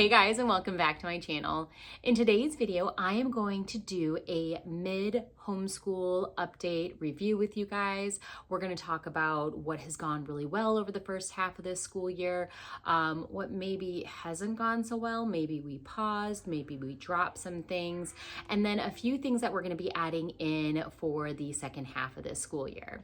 Hey guys, and welcome back to my channel. In today's video, I am going to do a mid-homeschool update review with you guys. We're going to talk about what has gone really well over the first half of this school year, what maybe hasn't gone so well, maybe we paused, maybe we dropped some things, and then a few things that we're going to be adding in for the second half of this school year.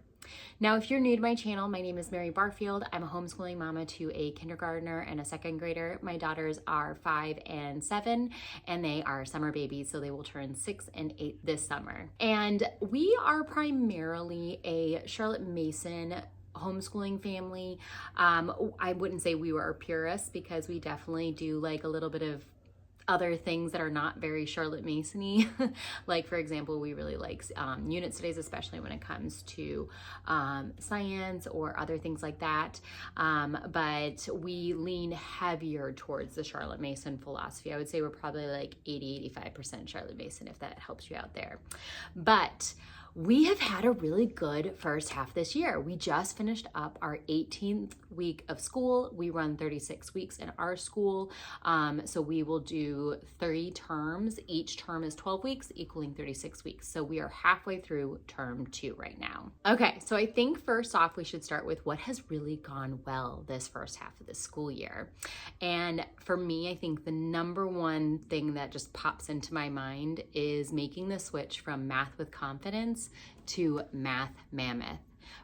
Now, if you're new to my channel, my name is Mary Barfield. I'm a homeschooling mama to a kindergartner and a second grader. My daughters are 5 and 7, and they are summer babies, so they will turn 6 and 8 this summer. And we are primarily a Charlotte Mason homeschooling family. I wouldn't say we were purists because we definitely do like a little bit of other things that are not very Charlotte Mason-y. Like, for example, we really like unit studies, especially when it comes to science or other things like that. But we lean heavier towards the Charlotte Mason philosophy. I would say we're probably like 80-85% Charlotte Mason, if that helps you out there. But we have had a really good first half this year. We just finished up our 18th week of school. We run 36 weeks in our school. So we will do 30 terms. Each term is 12 weeks, equaling 36 weeks. So we are halfway through term 2 right now. Okay, so I think first off, we should start with what has really gone well this first half of the school year. And for me, I think the number one thing that just pops into my mind is making the switch from Math with Confidence to Math Mammoth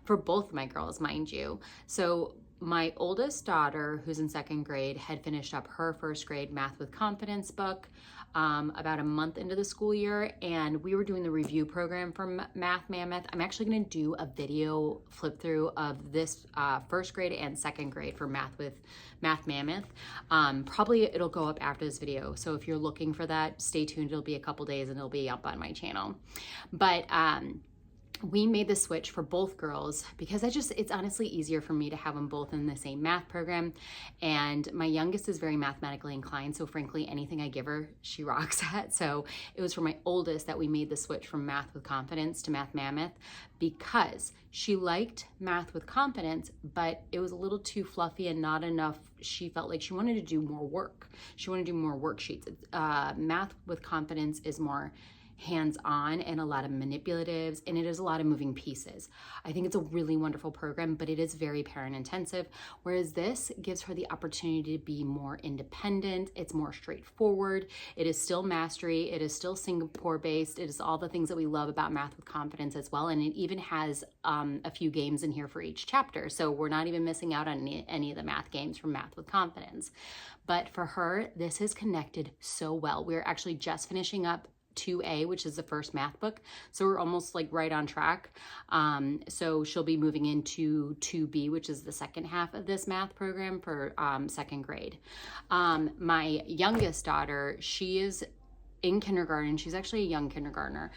for both my girls, mind you. So my oldest daughter, who's in second grade, had finished up her first grade Math with Confidence book about a month into the school year, and we were doing the review program for Math Mammoth. I'm actually going to do a video flip through of this first grade and second grade for Math Mammoth. Probably it'll go up after this video, so if you're looking for that, stay tuned. It'll be a couple days and it'll be up on my channel. But we made the switch for both girls because it's honestly easier for me to have them both in the same math program. And my youngest is very mathematically inclined, so frankly, anything I give her, she rocks at. So it was for my oldest that we made the switch from Math with Confidence to Math Mammoth because she liked Math with Confidence, but it was a little too fluffy and not enough. She felt like she wanted to do more work. She wanted to do more worksheets. Math with Confidence is more hands-on and a lot of manipulatives, and it is a lot of moving pieces. I think it's a really wonderful program, but it is very parent intensive, whereas this gives her the opportunity to be more independent. It's more straightforward. It is still mastery. It is still Singapore based. It is all the things that we love about Math with Confidence as well, and it even has a few games in here for each chapter, so we're not even missing out on any of the math games from Math with Confidence. But for her, this has connected so well. We're actually just finishing up 2A, which is the first math book. So we're almost like right on track. So she'll be moving into 2B, which is the second half of this math program for second grade. My youngest daughter, she is in kindergarten. She's actually a young kindergartner,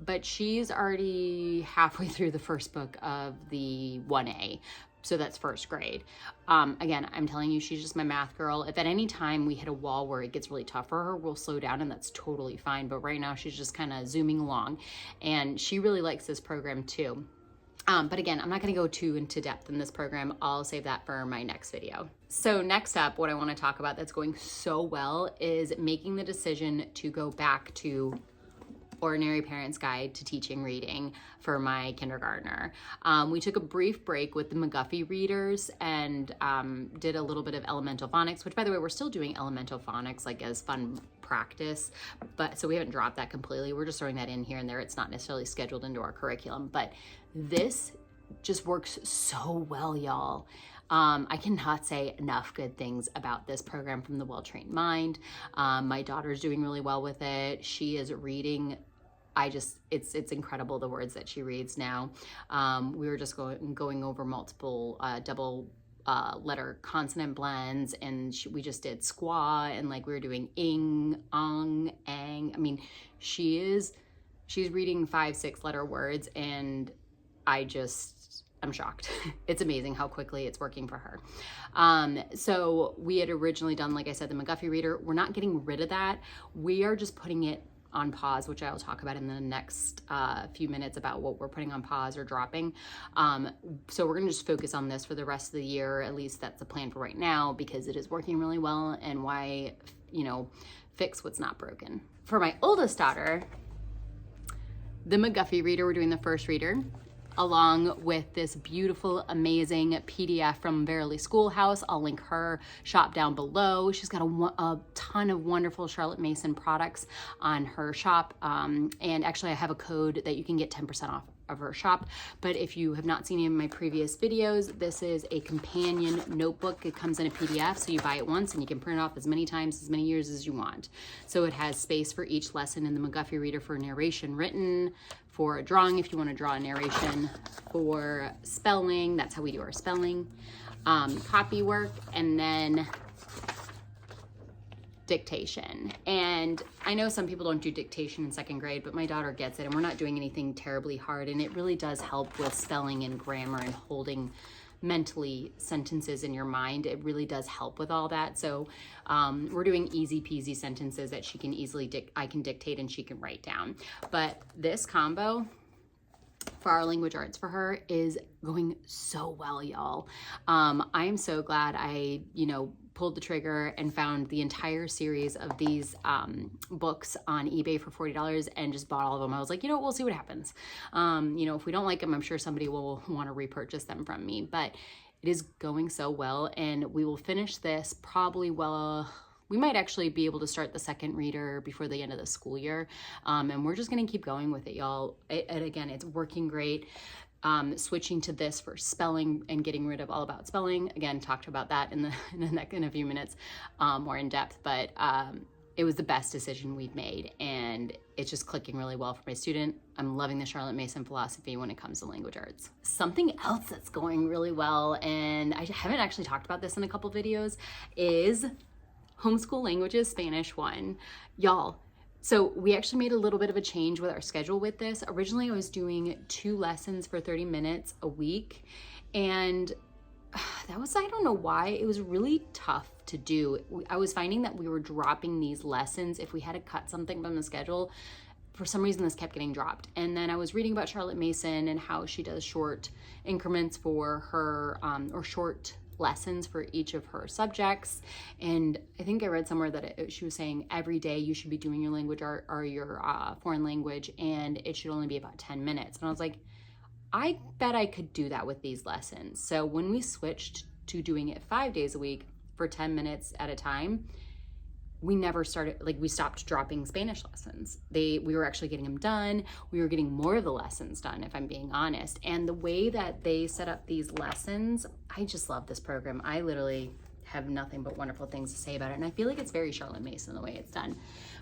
but she's already halfway through the first book of the 1A. So that's first grade. Again, I'm telling you, she's just my math girl. If at any time we hit a wall where it gets really tough for her, we'll slow down and that's totally fine. But right now she's just kind of zooming along and she really likes this program too. But again, I'm not going to go too into depth in this program. I'll save that for my next video. So next up, what I want to talk about that's going so well is making the decision to go back to Ordinary Parent's Guide to Teaching Reading for my kindergartner. We took a brief break with the McGuffey readers and did a little bit of elemental phonics, which by the way, we're still doing elemental phonics like as fun practice, but so we haven't dropped that completely. We're just throwing that in here and there. It's not necessarily scheduled into our curriculum, but this just works so well, y'all. I cannot say enough good things about this program from the Well-Trained Mind. My daughter's doing really well with it. She is reading, it's incredible the words that she reads now. We were just going over multiple double letter consonant blends, and we just did squaw, and like we were doing ing, ong, ang. I mean, she's reading 5-6 letter words, and I'm shocked. It's amazing how quickly it's working for her. So we had originally done, like I said, the McGuffey reader. We're not getting rid of that. We are just putting it on pause, which I'll talk about in the next few minutes about what we're putting on pause or dropping. So we're gonna just focus on this for the rest of the year. At least that's the plan for right now, because it is working really well, and why, you know, fix what's not broken. For my oldest daughter, the McGuffey reader, we're doing the first reader, along with this beautiful, amazing PDF from Verily Schoolhouse. I'll link her shop down below. She's got a ton of wonderful Charlotte Mason products on her shop. And actually I have a code that you can get 10% off of her shop. But if you have not seen any of my previous videos, this is a companion notebook. It comes in a PDF, so you buy it once and you can print it off as many times, as many years as you want. So it has space for each lesson in the McGuffey reader, for narration written, for a drawing if you want to draw a narration, for spelling, that's how we do our spelling, copy work, and then dictation. And I know some people don't do dictation in second grade, but my daughter gets it, and we're not doing anything terribly hard, and it really does help with spelling and grammar and holding mentally sentences in your mind. It really does help with all that. So we're doing easy peasy sentences that she can easily I can dictate and she can write down. But this combo for our language arts for her is going so well, y'all. I am so glad I, pulled the trigger and found the entire series of these books on eBay for $40 and just bought all of them. I was like, we'll see what happens. If we don't like them, I'm sure somebody will want to repurchase them from me, but it is going so well, and we will finish this probably we might actually be able to start the second reader before the end of the school year. And we're just going to keep going with it, y'all. And again, it's working great. Switching to this for spelling and getting rid of All About Spelling. Again, talked about that in a few minutes, more in depth, but it was the best decision we've made, and it's just clicking really well for my student. I'm loving the Charlotte Mason philosophy when it comes to language arts. Something else that's going really well, and I haven't actually talked about this in a couple videos, is Homeschool Languages Spanish 1. Y'all, so we actually made a little bit of a change with our schedule with this. Originally, I was doing 2 lessons for 30 minutes a week, and that was, I don't know why, it was really tough to do. I was finding that we were dropping these lessons. If we had to cut something from the schedule, for some reason this kept getting dropped. And then I was reading about Charlotte Mason and how she does short increments for her, or short lessons for each of her subjects. And I think I read somewhere that she was saying every day you should be doing your language or your foreign language, and it should only be about 10 minutes. And I was like, I bet I could do that with these lessons. So when we switched to doing it 5 days a week for 10 minutes at a time, we never started, we stopped dropping Spanish lessons. We were actually getting them done. We were getting more of the lessons done, if I'm being honest. And the way that they set up these lessons, I just love this program. I literally have nothing but wonderful things to say about it. And I feel like it's very Charlotte Mason, the way it's done.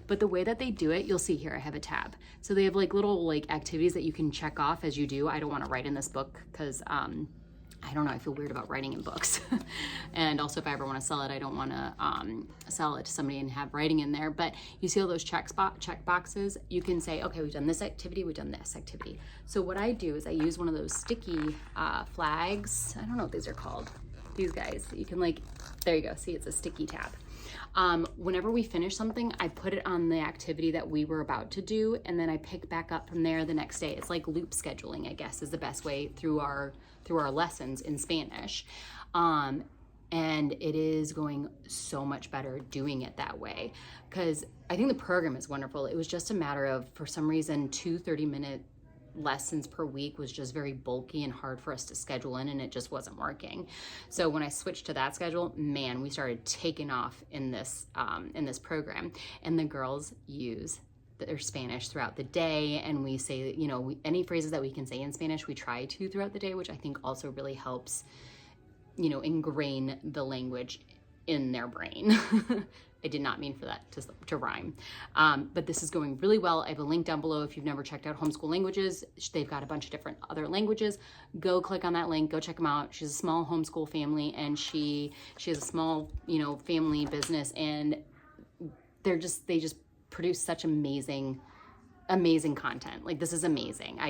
But the way that they do it, you'll see here, I have a tab. So they have little activities that you can check off as you do. I don't want to write in this book because, I don't know, I feel weird about writing in books. And also if I ever want to sell it, I don't want to sell it to somebody and have writing in there. But you see all those check boxes, you can say, okay, we've done this activity, we've done this activity. So what I do is I use one of those sticky flags. I don't know what these are called. These guys, you can there you go, see, it's a sticky tab. Whenever we finish something, I put it on the activity that we were about to do, and then I pick back up from there the next day. It's like loop scheduling, I guess, is the best way through our lessons in Spanish. And it is going so much better doing it that way, because I think the program is wonderful. It was just a matter of, for some reason, 2 30-minute lessons per week was just very bulky and hard for us to schedule in, and it just wasn't working. So when I switched to that schedule, man, we started taking off in this program, and the girls use their Spanish throughout the day, and we say, any phrases that we can say in Spanish, we try to throughout the day, which I think also really helps, ingrain the language in their brain. I did not mean for that to rhyme. But this is going really well. I have a link down below if you've never checked out Homeschool Languages. They've got a bunch of different other languages. Go click on that link, go check them out. She's a small homeschool family, and she has a small, family business, and they just produce such amazing content. This is amazing.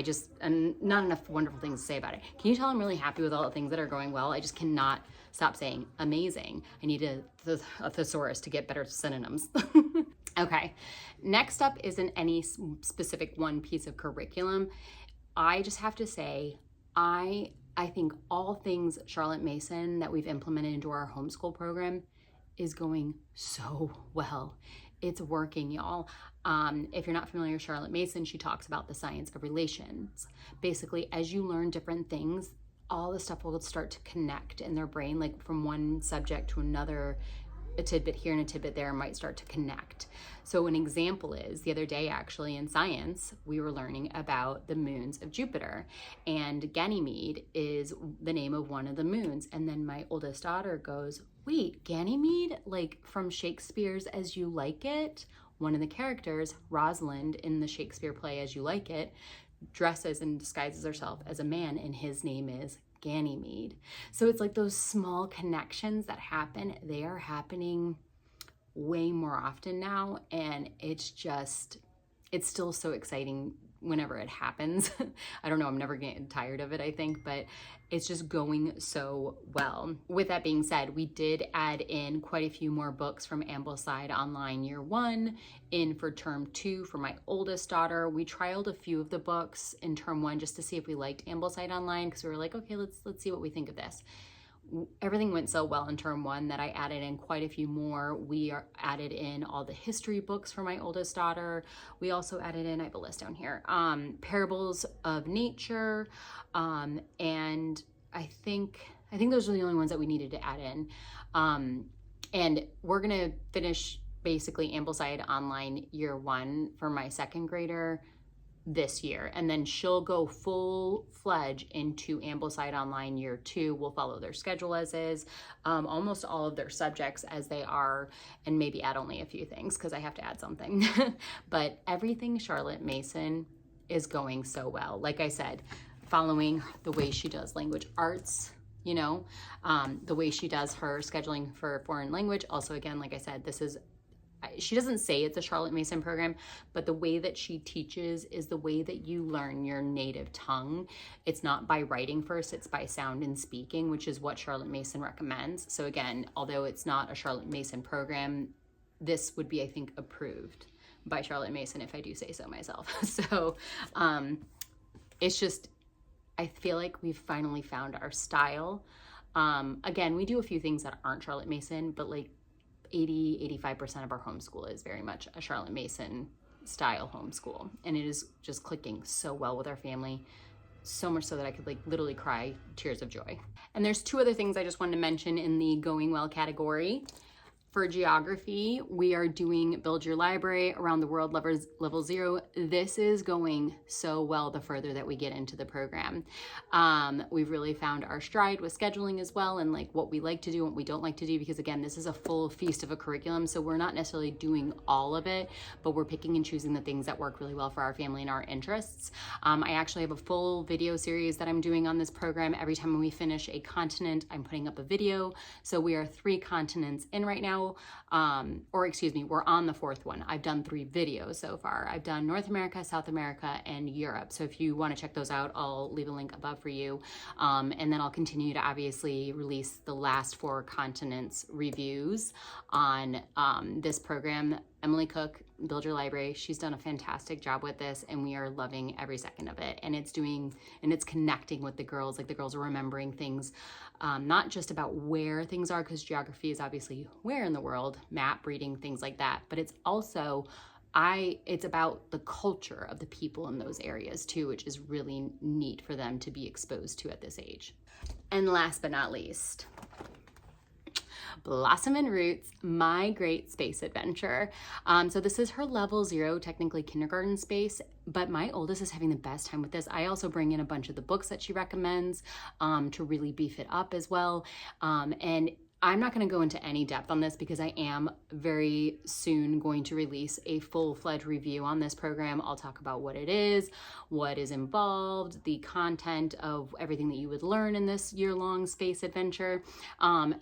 And not enough wonderful things to say about it. Can you tell I'm really happy with all the things that are going well? I just cannot stop saying amazing. I need a thesaurus to get better synonyms. Okay, next up isn't any specific one piece of curriculum. I just have to say, I think all things Charlotte Mason that we've implemented into our homeschool program is going so well. It's working, y'all. If you're not familiar with Charlotte Mason, she talks about the science of relations. Basically, as you learn different things, all the stuff will start to connect in their brain, like from one subject to another. A tidbit here and a tidbit there might start to connect. So an example is the other day, actually, in science, we were learning about the moons of Jupiter, and Ganymede is the name of one of the moons. And then my oldest daughter goes, wait, Ganymede, like from Shakespeare's As You Like It? One of the characters, Rosalind, in the Shakespeare play As You Like It, dresses and disguises herself as a man, and his name is Ganymede. So it's like those small connections that happen, they are happening way more often now, and it's still so exciting whenever it happens. I don't know, I'm never getting tired of it, I think, but it's just going so well. With that being said, we did add in quite a few more books from Ambleside Online Year 1 in for Term 2 for my oldest daughter. We trialed a few of the books in Term 1 just to see if we liked Ambleside Online, because we were like, okay, let's see what we think of this. Everything went so well in Term 1 that I added in quite a few more. We added in all the history books for my oldest daughter. We also added in, I have a list down here, Parables of Nature, and I think those are the only ones that we needed to add in. And we're gonna finish basically Ambleside Online Year 1 for my second grader this year, and then she'll go full-fledged into Ambleside Online Year 2. We'll follow their schedule as is, almost all of their subjects as they are, and maybe add only a few things because I have to add something. But everything Charlotte Mason is going so well. Like I said, following the way she does language arts, you know, the way she does her scheduling for foreign language. Also, again, like I said, she doesn't say it's a Charlotte Mason program, but the way that she teaches is the way that you learn your native tongue. It's not by writing first, it's by sound and speaking, which is what Charlotte Mason recommends. So again, although it's not a Charlotte Mason program, this would be, I think, approved by Charlotte Mason, if I do say so myself. So it's just, I feel like we've finally found our style. Again, we do a few things that aren't Charlotte Mason, but like 85% of our homeschool is very much a Charlotte Mason style homeschool, and it is just clicking so well with our family, so much so that I could like literally cry tears of joy. And there's two other things I just wanted to mention in the going well category. For geography, we are doing Build Your Library Around the World Level 0. This is going so well the further that we get into the program. We've really found our stride with scheduling as well, and like what we like to do and what we don't like to do, because again, this is a full feast of a curriculum, so we're not necessarily doing all of it, but we're picking and choosing the things that work really well for our family and our interests. I actually have a full video series that I'm doing on this program. Every time we finish a continent, I'm putting up a video. So we are 3 continents in right now. Or excuse me, we're on the 4th one. I've done 3 videos so far. I've done North America, South America, and Europe. So if you want to check those out, I'll leave a link above for you. And then I'll continue to obviously release the last 4 continents reviews on this program. Emily Cook, Build Your Library, she's done a fantastic job with this, and we are loving every second of it. And it's connecting with the girls. Like the girls are remembering things, not just about where things are, because geography is obviously where in the world, map reading, things like that, but it's also it's about the culture of the people in those areas too, which is really neat for them to be exposed to at this age. And last but not least, Blossom and Roots, My Great Space Adventure. So this is her level 0, technically kindergarten space, but my oldest is having the best time with this. I also bring in a bunch of the books that she recommends to really beef it up as well. And I'm not going to go into any depth on this because I am very soon going to release a full-fledged review on this program. I'll talk about what it is, what is involved, the content of everything that you would learn in this year-long space adventure.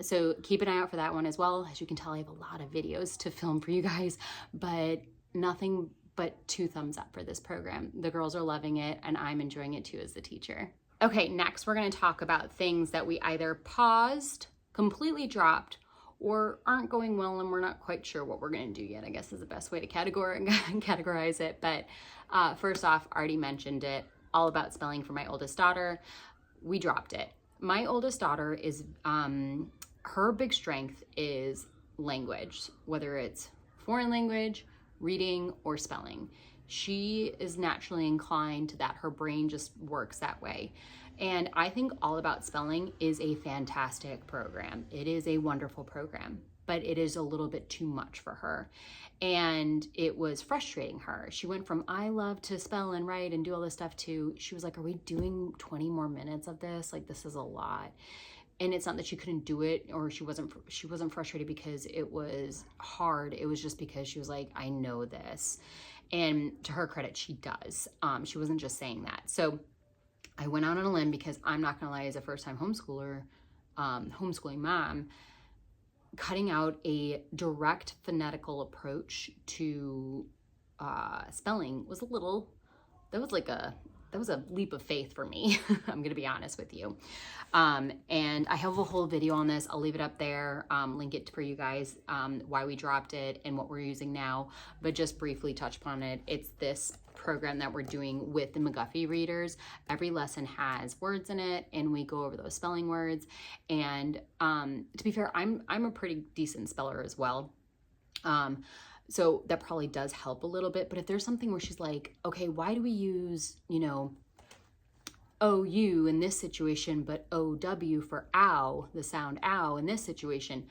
So keep an eye out for that one as well. As you can tell, I have a lot of videos to film for you guys, but nothing but 2 thumbs up for this program. The girls are loving it, and I'm enjoying it too as the teacher. Okay, next we're going to talk about things that we either paused, completely dropped, or aren't going well and we're not quite sure what we're going to do yet, I guess is the best way to categorize it. But first off, already mentioned it, all about spelling for my oldest daughter. We dropped it. My oldest daughter is, her big strength is language, whether it's foreign language, reading, or spelling. She is naturally inclined to that. Her brain just works that way. And I think All About Spelling is a fantastic program. It is a wonderful program, but it is a little bit too much for her. And it was frustrating her. She went from I love to spell and write and do all this stuff to, she was like, are we doing 20 more minutes of this? Like, this is a lot. And it's not that she couldn't do it or she wasn't frustrated because it was hard. It was just because she was like, I know this. And to her credit, she does. She wasn't just saying that. So I went out on a limb because I'm not gonna lie, as a first-time homeschooler, homeschooling mom, cutting out a direct phonetical approach to spelling was that was a leap of faith for me. I'm gonna be honest with you. And I have a whole video on this. I'll leave it up there, link it for you guys, why we dropped it and what we're using now, but just briefly touch upon it. It's this program that we're doing with the McGuffey readers. Every lesson has words in it and we go over those spelling words. And to be fair, I'm a pretty decent speller as well. So that probably does help a little bit. But if there's something where she's like, okay, why do we use, OU in this situation, but OW for ow, the sound ow in this situation,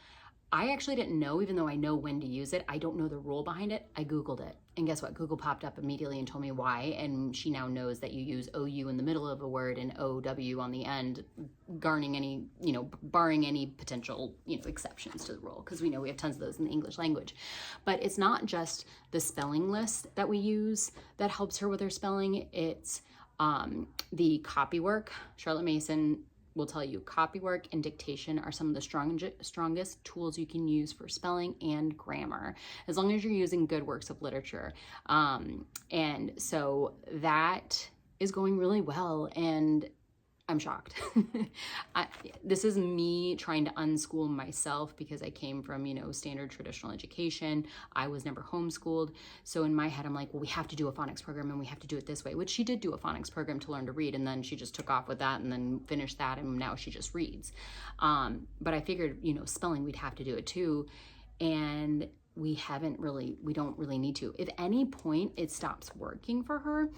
I actually didn't know, even though I know when to use it, I don't know the rule behind it. I Googled it. And guess what? Google popped up immediately and told me why. And she now knows that you use OU in the middle of a word and OW on the end, barring any potential, exceptions to the rule. Because we know we have tons of those in the English language. But it's not just the spelling list that we use that helps her with her spelling. It's the copy work. Charlotte Mason will tell you copywork and dictation are some of the strongest tools you can use for spelling and grammar, as long as you're using good works of literature. And so that is going really well, and I'm shocked. This is me trying to unschool myself because I came from, standard traditional education. I was never homeschooled. So in my head, I'm like, well, we have to do a phonics program and we have to do it this way, which she did do a phonics program to learn to read. And then she just took off with that and then finished that. And now she just reads. But I figured, spelling, we'd have to do it too. And we don't really need to. If any point it stops working for her,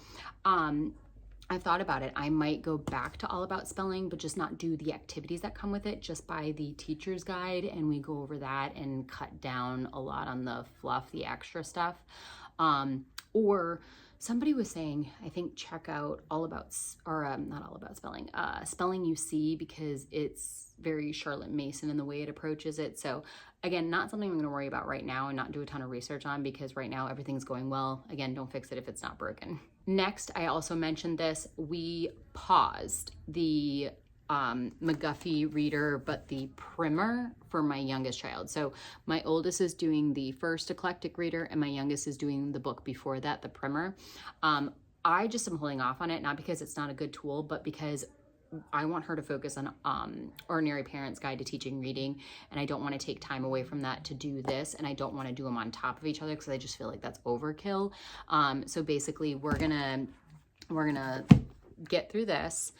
I've thought about it. I might go back to All About Spelling, but just not do the activities that come with it, just buy the teacher's guide and we go over that and cut down a lot on the fluff, the extra stuff. Or somebody was saying, I think check out not All About Spelling, Spelling You See, because it's very Charlotte Mason in the way it approaches it. So again, not something I'm going to worry about right now and not do a ton of research on, because right now everything's going well. Again, don't fix it if it's not broken. Next, I also mentioned this, we paused the McGuffey reader, but the primer for my youngest child. So my oldest is doing the first eclectic reader and my youngest is doing the book before that, the primer. I just am holding off on it, not because it's not a good tool, but because I want her to focus on Ordinary Parents Guide to Teaching Reading, and I don't want to take time away from that to do this, and I don't want to do them on top of each other because I just feel like that's overkill. So basically, we're gonna get through this.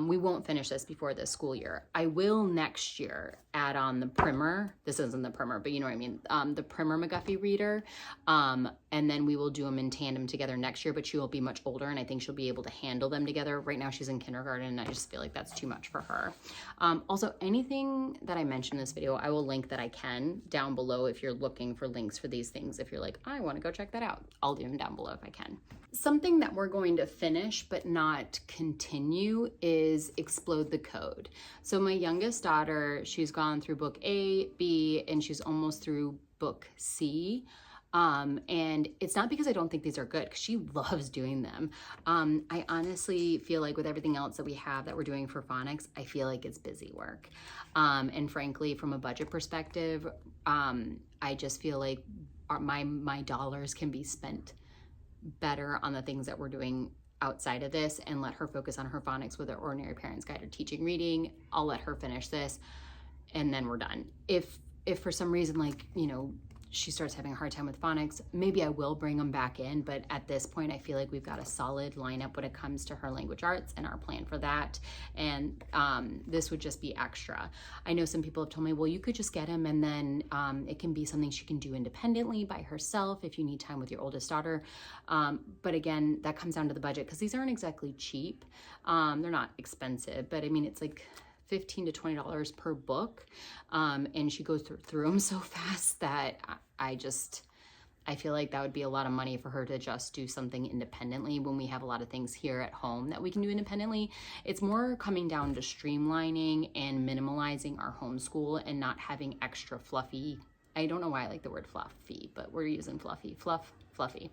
We won't finish this before this school year. I will next year add on the primer. This isn't the primer, but you know what I mean. The primer McGuffey reader. And then we will do them in tandem together next year, but she will be much older and I think she'll be able to handle them together. Right now she's in kindergarten and I just feel like that's too much for her. Also, anything that I mentioned in this video, I will link that I can down below if you're looking for links for these things. If you're like, I want to go check that out, I'll do them down below if I can. Something that we're going to finish but not continue is Explode the Code. So my youngest daughter, she's gone through book A, B, and she's almost through book C. And it's not because I don't think these are good, because she loves doing them. I honestly feel like with everything else that we have that we're doing for phonics, I feel like it's busy work. And frankly, from a budget perspective, I just feel like my dollars can be spent better on the things that we're doing outside of this, and let her focus on her phonics with her Ordinary Parents Guide to Teaching Reading. I'll let her finish this and then we're done. If if for some reason, like, you know, she starts having a hard time with phonics, maybe I will bring them back in. But at this point, I feel like we've got a solid lineup when it comes to her language arts and our plan for that. And this would just be extra. I know some people have told me, well, you could just get them and then it can be something she can do independently by herself if you need time with your oldest daughter. But again, that comes down to the budget because these aren't exactly cheap. They're not expensive, but I mean, it's like $15 to $20 per book, and she goes through them so fast that I feel like that would be a lot of money for her to just do something independently when we have a lot of things here at home that we can do independently. It's more coming down to streamlining and minimalizing our homeschool and not having extra fluffy, I don't know why I like the word fluffy, but we're using fluffy, fluffy.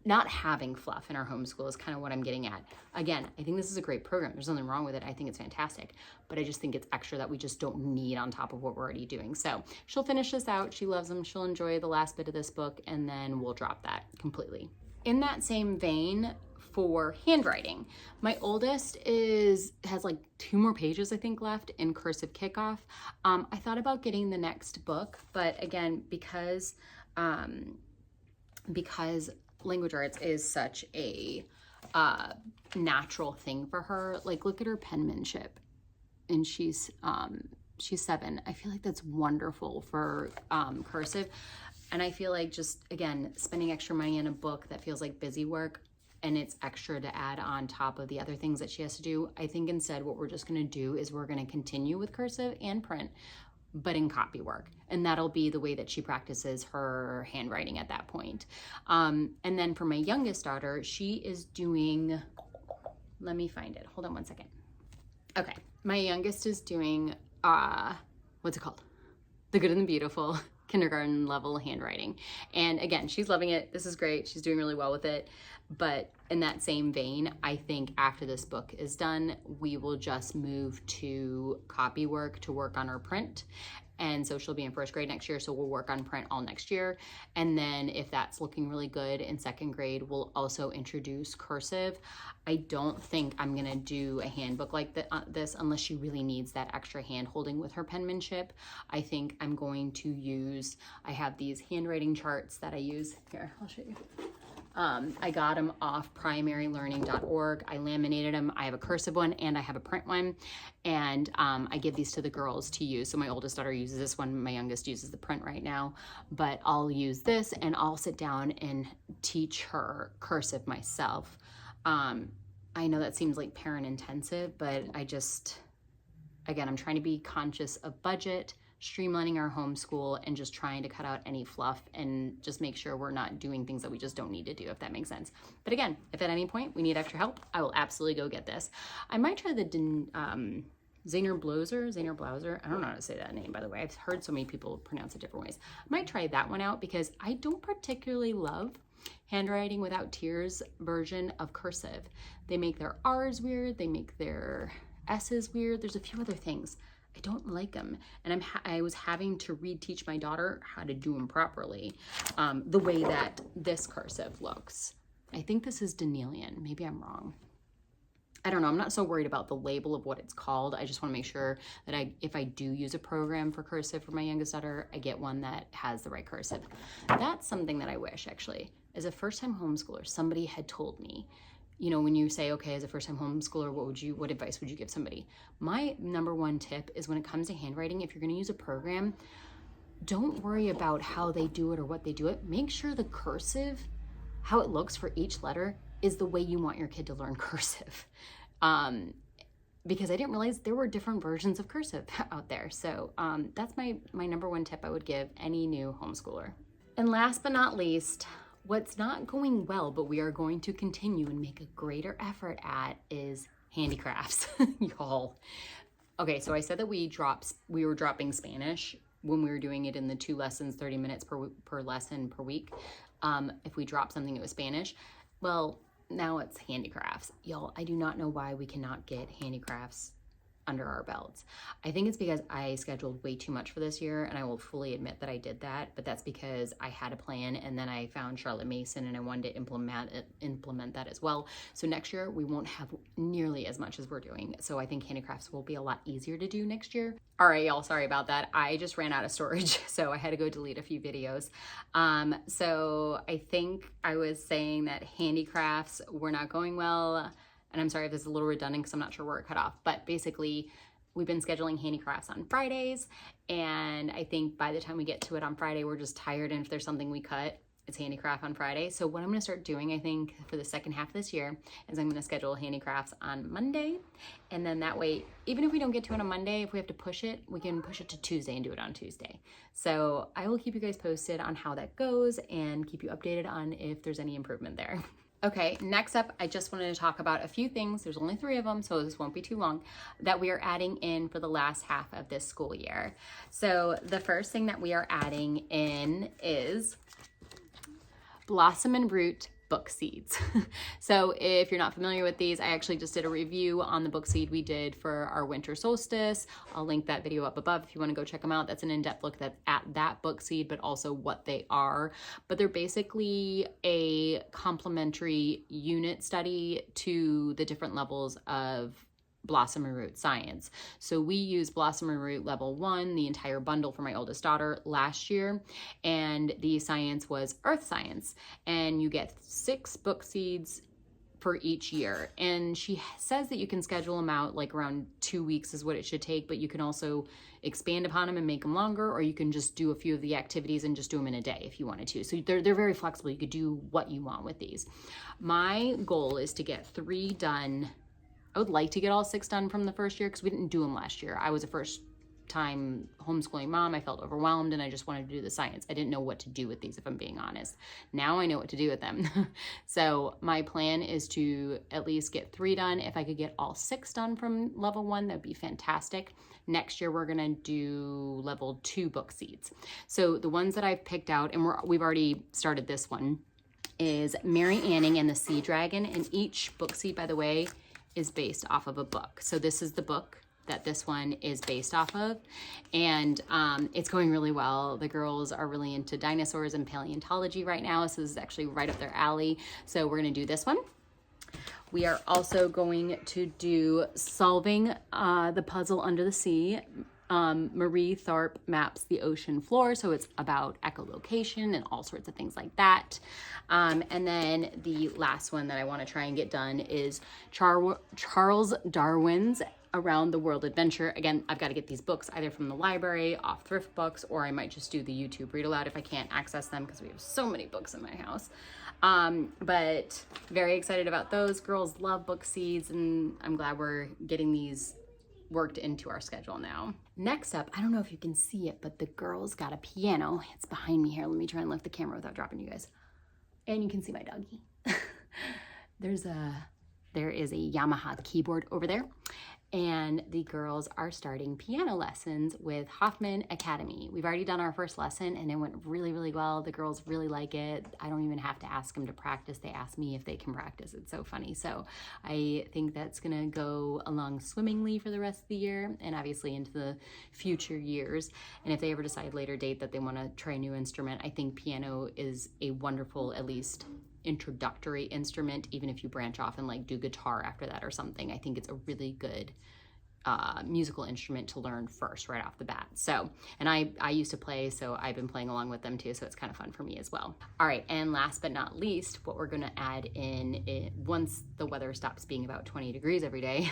Not having fluff in our homeschool is kind of what I'm getting at. Again, I think this is a great program. There's nothing wrong with it. I think it's fantastic, but I just think it's extra that we just don't need on top of what we're already doing. So she'll finish this out. She loves them. She'll enjoy the last bit of this book, and then we'll drop that completely. In that same vein, for handwriting, my oldest has like 2 more pages, I think, left in cursive kickoff. I thought about getting the next book, but again, because language arts is such a natural thing for her. Like, look at her penmanship, and she's 7. I feel like that's wonderful for cursive, and I feel like just, again, spending extra money on a book that feels like busy work and it's extra to add on top of the other things that she has to do. I think instead what we're just going to do is we're going to continue with cursive and print, but in copy work. And that'll be the way that she practices her handwriting at that point. And then for my youngest daughter, she is doing, let me find it. Hold on one second. Okay. My youngest is doing, what's it called? The Good and the Beautiful kindergarten level handwriting. And again, she's loving it. This is great. She's doing really well with it. But in that same vein, I think after this book is done, we will just move to copy work to work on her print. And so she'll be in 1st grade next year, so we'll work on print all next year. And then if that's looking really good in 2nd grade, we'll also introduce cursive. I don't think I'm gonna do a handbook like this unless she really needs that extra hand holding with her penmanship. I think I'm going to use, I have these handwriting charts that I use. Here, I'll show you. I got them off primarylearning.org. I laminated them. I have a cursive one and I have a print one. And I give these to the girls to use. So my oldest daughter uses this one. My youngest uses the print right now. But I'll use this and I'll sit down and teach her cursive myself. I know that seems like parent intensive, but again, I'm trying to be conscious of budget, streamlining our homeschool, and just trying to cut out any fluff and just make sure we're not doing things that we just don't need to do, if that makes sense. But again, if at any point we need extra help, I will absolutely go get this. I might try the Zahner Blauser. I don't know how to say that name, by the way. I've heard so many people pronounce it different ways. I might try that one out because I don't particularly love handwriting without tears version of cursive. They make their R's weird. They make their S's weird. There's a few other things. I don't like them. And I was having to reteach my daughter how to do them properly, the way that this cursive looks. I think this is Danielian. Maybe I'm wrong. I don't know. I'm not so worried about the label of what it's called. I just want to make sure that if I do use a program for cursive for my youngest daughter, I get one that has the right cursive. That's something that I wish, actually. As a first-time homeschooler, somebody had told me, you know, when you say, okay, as a first-time homeschooler, what advice would you give somebody? My number one tip is when it comes to handwriting, if you're going to use a program, don't worry about how they do it or what they do it. Make sure the cursive, how it looks for each letter, is the way you want your kid to learn cursive. Because I didn't realize there were different versions of cursive out there. So that's my number one tip I would give any new homeschooler. And last but not least, what's not going well, but we are going to continue and make a greater effort at, is handicrafts, y'all. Okay, so I said that we were dropping Spanish when we were doing it in the 2 lessons, 30 minutes per lesson per week. If we drop something, it was Spanish. Well, now it's handicrafts. Y'all, I do not know why we cannot get handicrafts under our belts. I think it's because I scheduled way too much for this year, and I will fully admit that I did that, but that's because I had a plan and then I found Charlotte Mason and I wanted to implement that as well. So next year we won't have nearly as much as we're doing. So I think handicrafts will be a lot easier to do next year. All right, y'all, sorry about that. I just ran out of storage, so I had to go delete a few videos. So I think I was saying that handicrafts were not going well. And I'm sorry if this is a little redundant because I'm not sure where it cut off, but basically we've been scheduling handicrafts on Fridays. And I think by the time we get to it on Friday, we're just tired. And if there's something we cut, it's handicraft on Friday. So what I'm gonna start doing, I think, for the second half of this year is I'm gonna schedule handicrafts on Monday. And then that way, even if we don't get to it on Monday, if we have to push it, we can push it to Tuesday and do it on Tuesday. So I will keep you guys posted on how that goes and keep you updated on if there's any improvement there. Okay, next up, I just wanted to talk about a few things. There's only 3 of them, so this won't be too long, that we are adding in for the last half of this school year. So the first thing that we are adding in is Blossom and Root book seeds. So if you're not familiar with these, I actually just did a review on the book seed we did for our winter solstice. I'll link that video up above if you want to go check them out. That's an in-depth look at that book seed, but also what they are. But they're basically a complementary unit study to the different levels of Blossom and Root science. So we used Blossom and Root level 1, the entire bundle for my oldest daughter last year, and the science was earth science, and you get 6 book seeds for each year. And she says that you can schedule them out like around 2 weeks is what it should take, but you can also expand upon them and make them longer, or you can just do a few of the activities and just do them in a day if you wanted to. So they're very flexible. You could do what you want with these. My goal is to get 3 done. I would like to get all 6 done from the first year because we didn't do them last year. I was a first-time homeschooling mom. I felt overwhelmed and I just wanted to do the science. I didn't know what to do with these, if I'm being honest. Now I know what to do with them. So my plan is to at least get 3 done. If I could get all 6 done from level 1, that'd be fantastic. Next year, we're gonna do level 2 book seeds. So the ones that I've picked out, and we've already started this one, is Mary Anning and the Sea Dragon. And each book seed, by the way, is based off of a book. So this is the book that this one is based off of, and it's going really well. The girls are really into dinosaurs and paleontology right now, so this is actually right up their alley. So we're gonna do this one. We are also going to do Solving the Puzzle Under the Sea. Marie Tharp maps the ocean floor, so it's about echolocation and all sorts of things like that. And then the last one that I want to try and get done is Charles Darwin's Around the World Adventure. Again, I've got to get these books either from the library, off thrift books, or I might just do the YouTube read aloud if I can't access them because we have so many books in my house. But very excited about those. Girls love book seeds, and I'm glad we're getting these worked into our schedule now. Next up, I don't know if you can see it, but the girls got a piano. It's behind me here. Let me try and lift the camera without dropping you guys. And you can see my doggy. There is a Yamaha keyboard over there. And the girls are starting piano lessons with Hoffman Academy. We've already done our first lesson and it went really, really well. The girls really like it. I don't even have to ask them to practice. They ask me if they can practice. It's so funny. So I think that's gonna go along swimmingly for the rest of the year and obviously into the future years. And if they ever decide later date that they wanna try a new instrument, I think piano is a wonderful, at least introductory instrument, even if you branch off and like do guitar after that or something. I think it's a really good musical instrument to learn first right off the bat. So, and I used to play, so I've been playing along with them too, so it's kind of fun for me as well. All right, and last but not least, what we're gonna add in once the weather stops being about 20 degrees every day,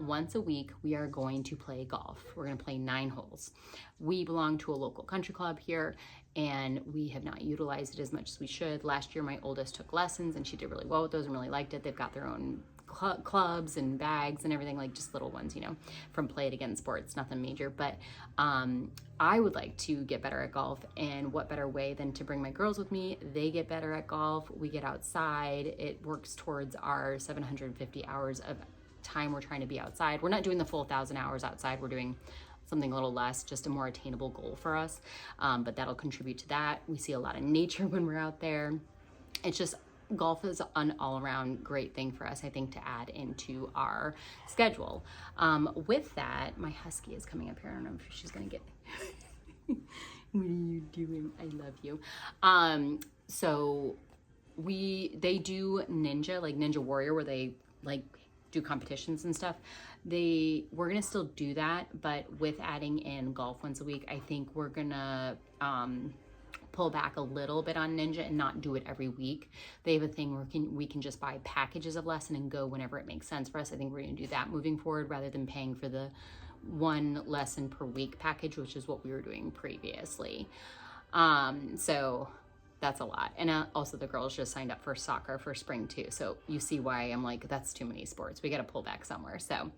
once a week, we are going to play golf. We're gonna play 9 holes. We belong to a local country club here, and we have not utilized it as much as we should. Last year, my oldest took lessons and she did really well with those and really liked it. They've got their own clubs and bags and everything, like just little ones, you know, from Play It Again Sports, nothing major. But I would like to get better at golf, and what better way than to bring my girls with me? They get better at golf, we get outside, it works towards our 750 hours of time we're trying to be outside. We're not doing the full 1,000 hours outside, we're doing something a little less, just a more attainable goal for us, but that'll contribute to that. We see a lot of nature when we're out there. It's just golf is an all-around great thing for us, I think, to add into our schedule. With that, my husky is coming up here. I don't know if she's gonna get what are you doing? I love you. So they do Ninja, like Ninja Warrior, where they like do competitions and stuff. We're gonna still do that, but with adding in golf once a week, I think we're gonna pull back a little bit on Ninja and not do it every week. They have a thing where we can just buy packages of lesson and go whenever it makes sense for us. I think we're gonna do that moving forward rather than paying for the one lesson per week package, which is what we were doing previously. So that's a lot. And also the girls just signed up for soccer for spring too. So you see why I'm like, that's too many sports. We got to pull back somewhere. So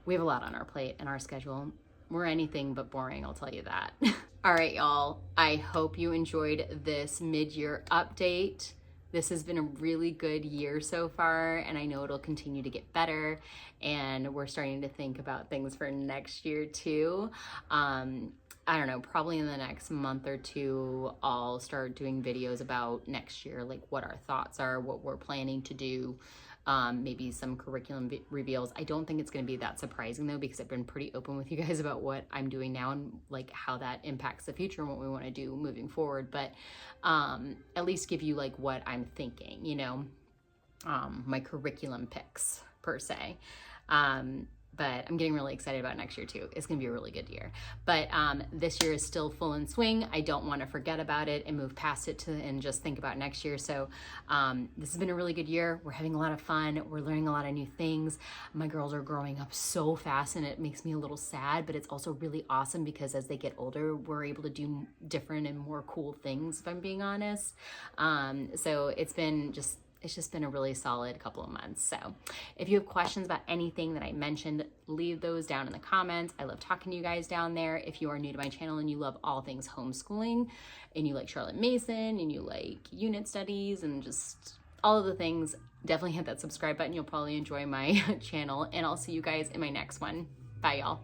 we have a lot on our plate and our schedule. We're anything but boring, I'll tell you that. All right, y'all. I hope you enjoyed this mid-year update. This has been a really good year so far, and I know it'll continue to get better. And we're starting to think about things for next year too. I don't know, probably in the next month or two, I'll start doing videos about next year, like what our thoughts are, what we're planning to do, maybe some curriculum reveals. I don't think it's going to be that surprising though, because I've been pretty open with you guys about what I'm doing now and like how that impacts the future and what we want to do moving forward. But at least give you like what I'm thinking, you know, my curriculum picks per se. But I'm getting really excited about next year too. It's gonna be a really good year. But this year is still full in swing. I don't wanna forget about it and move past it and just think about next year. So this has been a really good year. We're having a lot of fun. We're learning a lot of new things. My girls are growing up so fast and it makes me a little sad, but it's also really awesome because as they get older, we're able to do different and more cool things, if I'm being honest. So it's just been a really solid couple of months. So if you have questions about anything that I mentioned, leave those down in the comments. I love talking to you guys down there. If you are new to my channel and you love all things homeschooling and you like Charlotte Mason and you like unit studies and just all of the things, definitely hit that subscribe button. You'll probably enjoy my channel, and I'll see you guys in my next one. Bye, y'all.